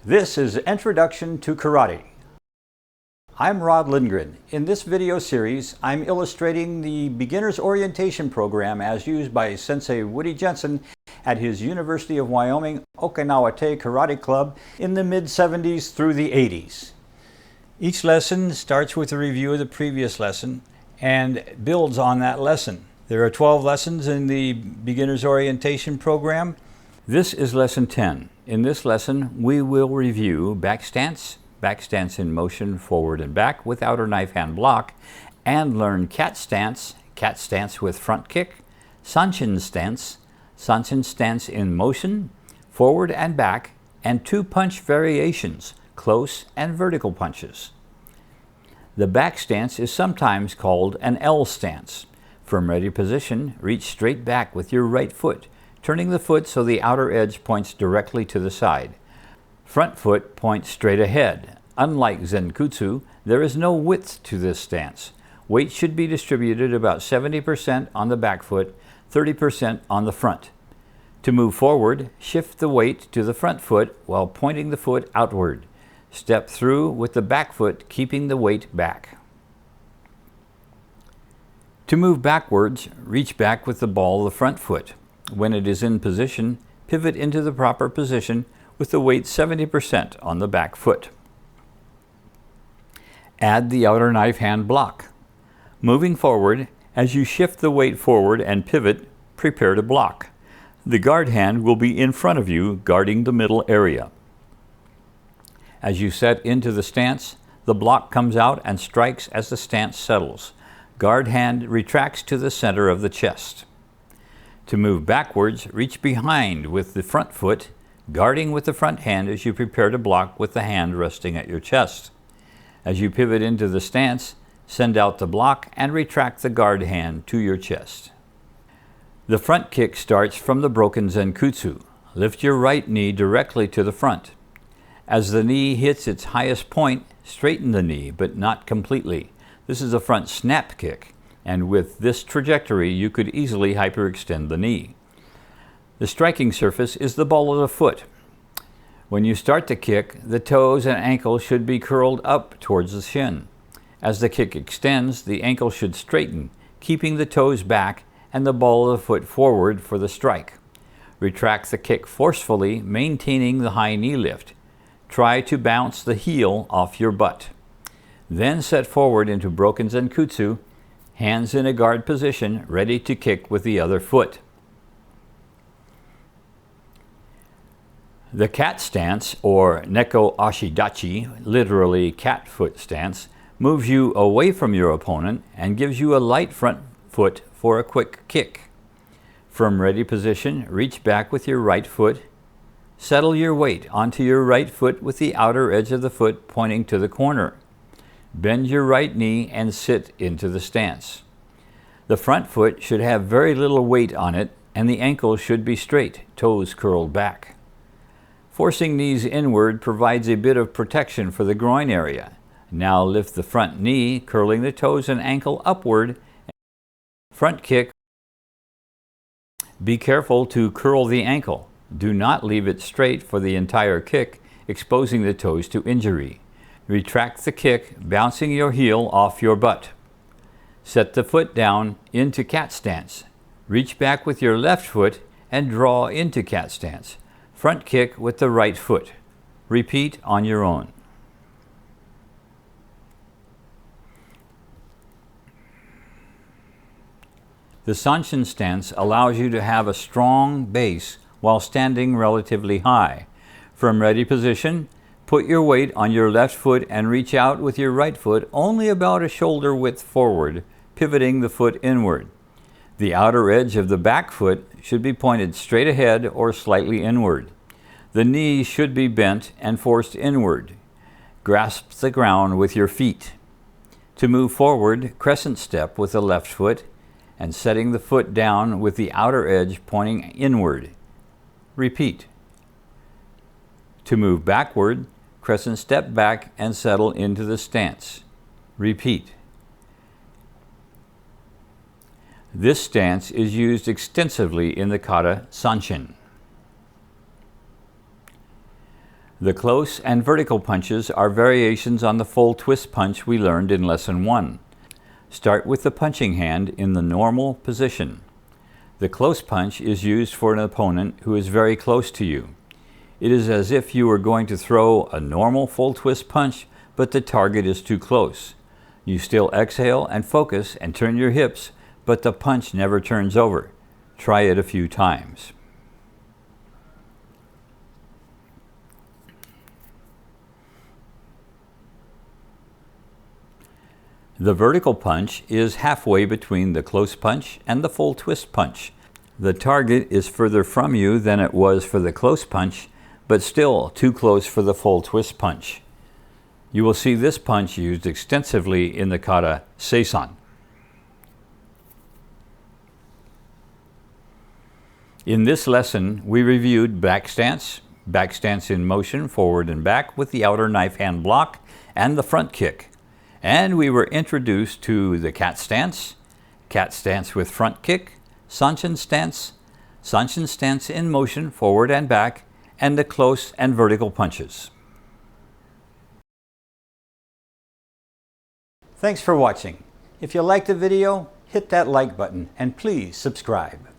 This is Introduction to Karate. I'm Rod Lindgren. In this video series, I'm illustrating the Beginner's Orientation Program as used by Sensei Jensen at his University of Wyoming Okinawa-te Karate Club in the mid-70s through the 80s. Each lesson starts with a review of the previous lesson and builds on that lesson. There are 12 lessons in the Beginner's Orientation Program. This is Lesson 10. In this lesson, we will review back stance in motion forward and back with outer knife hand block, and learn cat stance with front kick, Sanchin stance in motion forward and back, and two punch variations, close and vertical punches. The back stance is sometimes called an L stance. From ready position, reach straight back with your right foot, turning the foot so the outer edge points directly to the side. Front foot points straight ahead. Unlike Zenkutsu, there is no width to this stance. Weight should be distributed about 70% on the back foot, 30% on the front. To move forward, shift the weight to the front foot while pointing the foot outward. Step through with the back foot, keeping the weight back. To move backwards, reach back with the ball of the front foot. When it is in position, pivot into the proper position with the weight 70% on the back foot. Add the outer knife hand block. Moving forward, as you shift the weight forward and pivot, prepare to block. The guard hand will be in front of you, guarding the middle area. As you set into the stance, the block comes out and strikes as the stance settles. Guard hand retracts to the center of the chest. To move backwards, reach behind with the front foot, guarding with the front hand as you prepare to block with the hand resting at your chest. As you pivot into the stance, send out the block and retract the guard hand to your chest. The front kick starts from the broken Zenkutsu. Lift your right knee directly to the front. As the knee hits its highest point, straighten the knee, but not completely. This is a front snap kick, and with this trajectory, you could easily hyperextend the knee. The striking surface is the ball of the foot. When you start the kick, the toes and ankle should be curled up towards the shin. As the kick extends, the ankle should straighten, keeping the toes back and the ball of the foot forward for the strike. Retract the kick forcefully, maintaining the high knee lift. Try to bounce the heel off your butt. Then set forward into broken Zenkutsu, hands in a guard position, ready to kick with the other foot. The cat stance, or Neko Ashidachi, literally cat foot stance, moves you away from your opponent and gives you a light front foot for a quick kick. From ready position, reach back with your right foot. Settle your weight onto your right foot with the outer edge of the foot pointing to the corner. Bend your right knee and sit into the stance. The front foot should have very little weight on it, and the ankle should be straight, toes curled back. Forcing knees inward provides a bit of protection for the groin area. Now lift the front knee, curling the toes and ankle upward. Front kick. Be careful to curl the ankle. Do not leave it straight for the entire kick, exposing the toes to injury. Retract the kick, bouncing your heel off your butt. Set the foot down into cat stance. Reach back with your left foot and draw into cat stance. Front kick with the right foot. Repeat on your own. The Sanchin stance allows you to have a strong base while standing relatively high. From ready position, put your weight on your left foot and reach out with your right foot only about a shoulder width forward, pivoting the foot inward. The outer edge of the back foot should be pointed straight ahead or slightly inward. The knee should be bent and forced inward. Grasp the ground with your feet. To move forward, crescent step with the left foot and setting the foot down with the outer edge pointing inward. Repeat. To move backward, crescent step back and settle into the stance. Repeat. This stance is used extensively in the kata Sanchin. The close and vertical punches are variations on the full twist punch we learned in Lesson 1. Start with the punching hand in the normal position. The close punch is used for an opponent who is very close to you. It is as if you were going to throw a normal full twist punch, but the target is too close. You still exhale and focus and turn your hips, but the punch never turns over. Try it a few times. The vertical punch is halfway between the close punch and the full twist punch. The target is further from you than it was for the close punch, but still too close for the full twist punch. You will see this punch used extensively in the kata seisan. In this lesson, we reviewed back stance in motion forward and back with the outer knife hand block, and the front kick. And we were introduced to the cat stance with front kick, Sanshin stance in motion forward and back, and the close and vertical punches. Thanks for watching. If you liked the video, hit that like button and please subscribe.